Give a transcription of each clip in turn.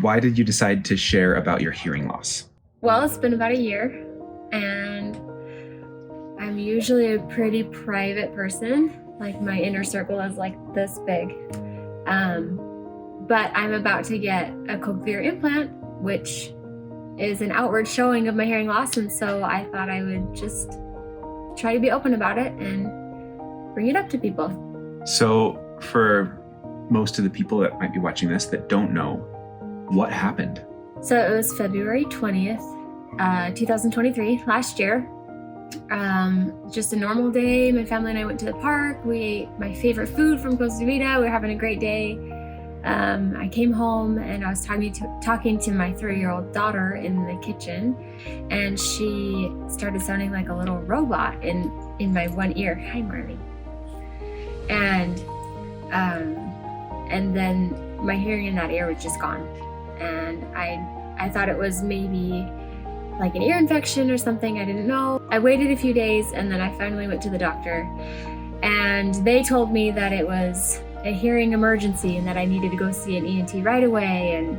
Why did you decide to share about your hearing loss? Well, it's been about a year, and I'm usually a pretty private person. Like, my inner circle is like this big. But I'm about to get a cochlear implant, which is an outward showing of my hearing loss, and so I thought I would just try to be open about it and bring it up to people. So for most of the people that might be watching this that don't know, what happened? So it was February 20th, 2023, last year. Just a normal day. My family and I went to the park. We ate my favorite food from Costa Rica. We were having a great day. I came home and I was talking to my 3-year-old daughter in the kitchen, and she started sounding like a little robot in my one ear. Hi, Marley. And then my hearing in that ear was just gone, and I thought it was maybe like an ear infection or something. I didn't know. I waited a few days, and then I finally went to the doctor, and they told me that it was a hearing emergency and that I needed to go see an ENT right away. And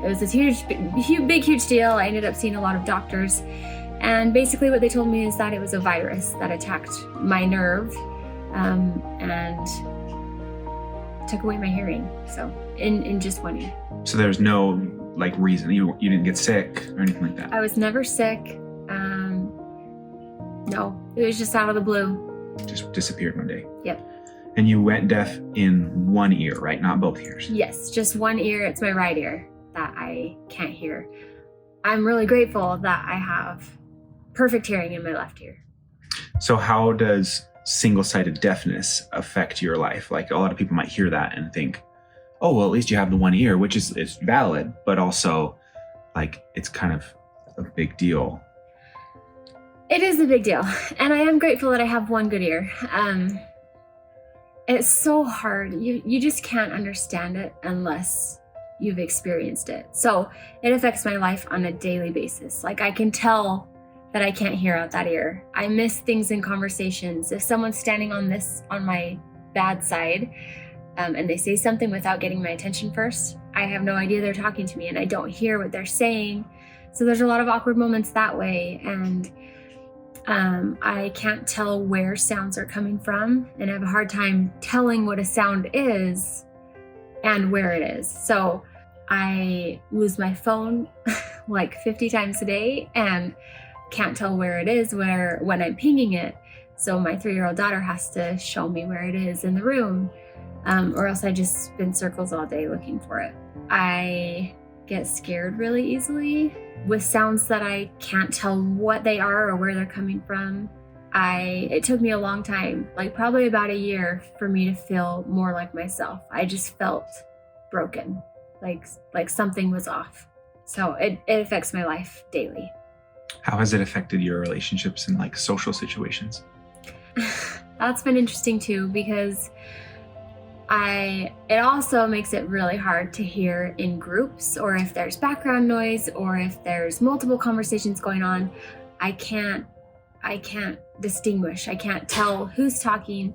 it was this huge deal. I ended up seeing a lot of doctors, and basically what they told me is that it was a virus that attacked my nerve and took away my hearing. So in just 1 year. So there's no reason you didn't get sick or anything like that? I was never sick. No, it was just out of the blue. Just disappeared one day. Yep. And you went deaf in one ear, right? Not both ears? Yes, just one ear. It's my right ear that I can't hear. I'm really grateful that I have perfect hearing in my left ear. So how does single-sided deafness affect your life? Like, a lot of people might hear that and think, oh, well, at least you have the one ear, which is valid, but also it's kind of a big deal. It is a big deal. And I am grateful that I have one good ear. It's so hard. You just can't understand it unless you've experienced it. So it affects my life on a daily basis. Like, I can tell that I can't hear out that ear. I miss things in conversations. If someone's standing on my bad side, and they say something without getting my attention first, I have no idea they're talking to me, and I don't hear what they're saying. So there's a lot of awkward moments that way. And I can't tell where sounds are coming from, and I have a hard time telling what a sound is and where it is. So I lose my phone 50 times a day and can't tell where it is when I'm pinging it. So my 3-year-old daughter has to show me where it is in the room, or else I just spin circles all day looking for it. I get scared really easily with sounds that I can't tell what they are or where they're coming from. It took me a long time, probably about a year, for me to feel more like myself. I just felt broken, like something was off. So it affects my life daily. How has it affected your relationships in social situations? That's been interesting too, because it also makes it really hard to hear in groups, or if there's background noise, or if there's multiple conversations going on. I can't distinguish. I can't tell who's talking,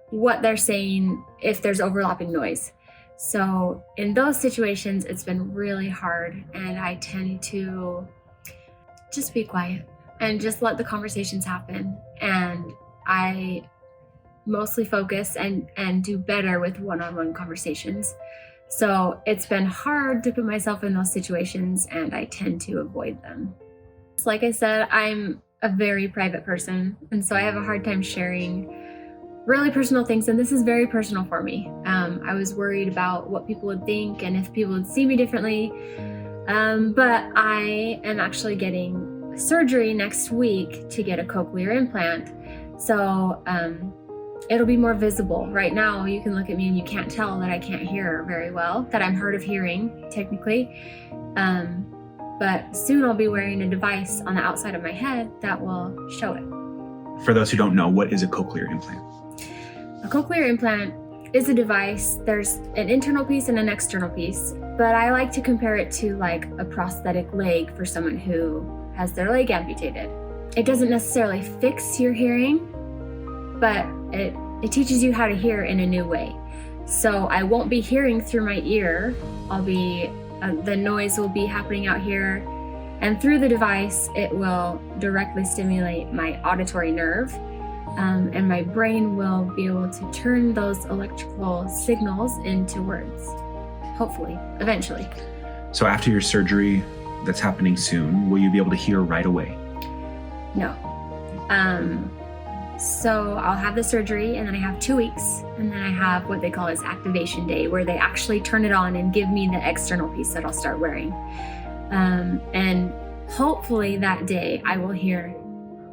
what they're saying, if there's overlapping noise. So in those situations, it's been really hard, and I tend to just be quiet and just let the conversations happen. And I mostly focus and do better with one-on-one conversations. So it's been hard to put myself in those situations, and I tend to avoid them. Like I said, I'm a very private person, and so I have a hard time sharing really personal things, and this is very personal for me. I was worried about what people would think and if people would see me differently, but I am actually getting surgery next week to get a cochlear implant. So it'll be more visible. Right now, you can look at me and you can't tell that I can't hear very well, that I'm hard of hearing, technically. But soon I'll be wearing a device on the outside of my head that will show it. For those who don't know, what is a cochlear implant? A cochlear implant is a device. There's an internal piece and an external piece, but I like to compare it to a prosthetic leg for someone who has their leg amputated. It doesn't necessarily fix your hearing, but it teaches you how to hear in a new way. So I won't be hearing through my ear. I'll be The noise will be happening out here, and through the device, it will directly stimulate my auditory nerve, and my brain will be able to turn those electrical signals into words, hopefully, eventually. So after your surgery that's happening soon, will you be able to hear right away? No. So I'll have the surgery, and then I have 2 weeks, and then I have what they call as activation day, where they actually turn it on and give me the external piece that I'll start wearing. And hopefully that day I will hear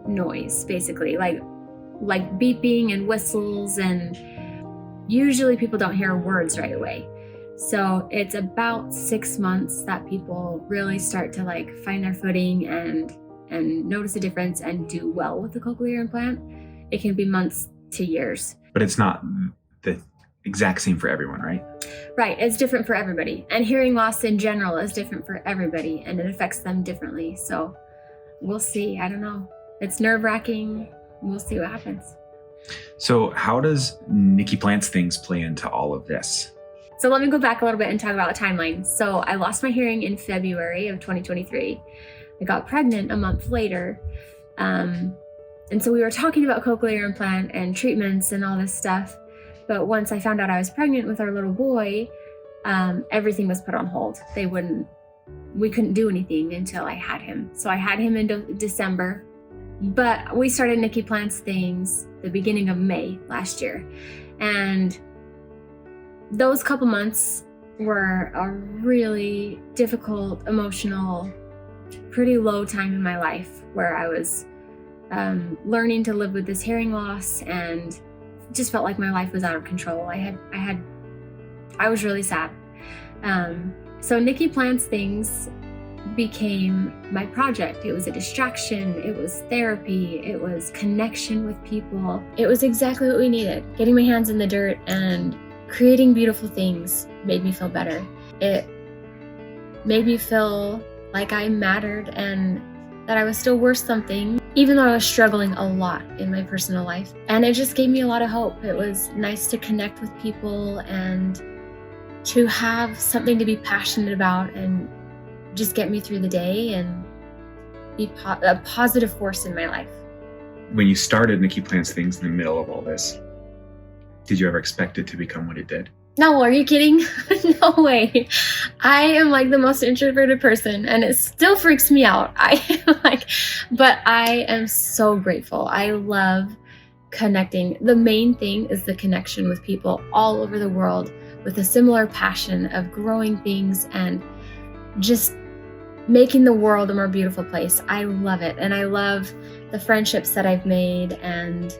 noise, basically, like beeping and whistles, and usually people don't hear words right away. So it's about 6 months that people really start to like find their footing and notice a difference and do well with the cochlear implant. It can be months to years. But it's not the exact same for everyone, right? Right, it's different for everybody. And hearing loss in general is different for everybody, and it affects them differently. So we'll see. I don't know. It's nerve-wracking. We'll see what happens. So how does Nikki Plants things play into all of this? So let me go back a little bit and talk about the timeline. So I lost my hearing in February of 2023. I got pregnant a month later. And so we were talking about cochlear implant and treatments and all this stuff. But once I found out I was pregnant with our little boy, everything was put on hold. We couldn't do anything until I had him. So I had him in December, but we started Nikki Plants things the beginning of May last year. And those couple months were a really difficult, emotional, pretty low time in my life, where I was learning to live with this hearing loss, and just felt like my life was out of control. I was really sad. So Nikki Plants things became my project. It was a distraction. It was therapy. It was connection with people. It was exactly what we needed. Getting my hands in the dirt and creating beautiful things made me feel better. It made me feel like I mattered and that I was still worth something, even though I was struggling a lot in my personal life. And it just gave me a lot of hope. It was nice to connect with people and to have something to be passionate about and just get me through the day and be a positive force in my life. When you started Nikki Plants things in the middle of all this, did you ever expect it to become what it did? No, are you kidding? No way. I am like the most introverted person, and it still freaks me out. But I am so grateful. I love connecting. The main thing is the connection with people all over the world with a similar passion of growing things and just making the world a more beautiful place. I love it. And I love the friendships that I've made, and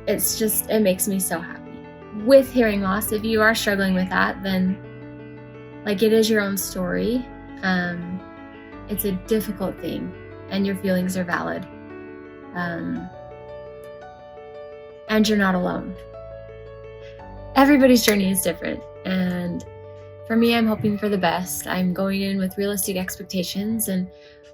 it makes me so happy. With hearing loss, if you are struggling with that, then like it is your own story. It's a difficult thing, and your feelings are valid. And you're not alone. Everybody's journey is different, and for me, I'm hoping for the best. I'm going in with realistic expectations, and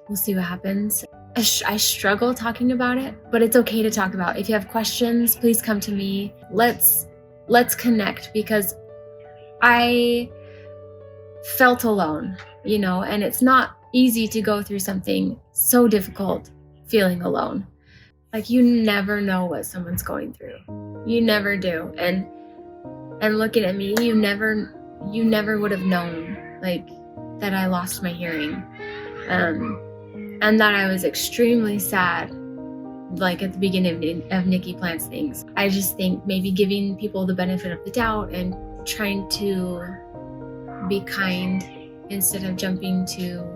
we'll see what happens. I struggle talking about it, but it's okay to talk about. If you have questions, please come to me. Let's connect, because I felt alone, and it's not easy to go through something so difficult feeling alone. Like, you never know what someone's going through. You never do. And looking at me, you never would have known like that I lost my hearing. And that I was extremely sad, like at the beginning of Nikki Plants things. I just think maybe giving people the benefit of the doubt and trying to be kind instead of jumping to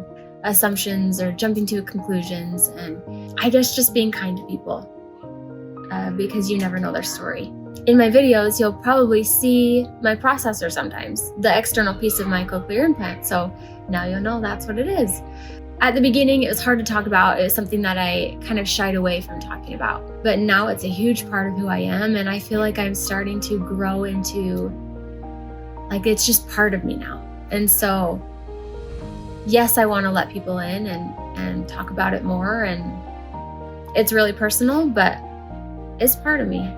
assumptions or jumping to conclusions. And I guess just being kind to people, because you never know their story. In my videos, you'll probably see my processor sometimes, the external piece of my cochlear implant. So now you'll know that's what it is. At the beginning, it was hard to talk about. It was something that I kind of shied away from talking about. But now it's a huge part of who I am, and I feel like I'm starting to grow into, like, it's just part of me now. And so, yes, I want to let people in and talk about it more, and it's really personal, but it's part of me.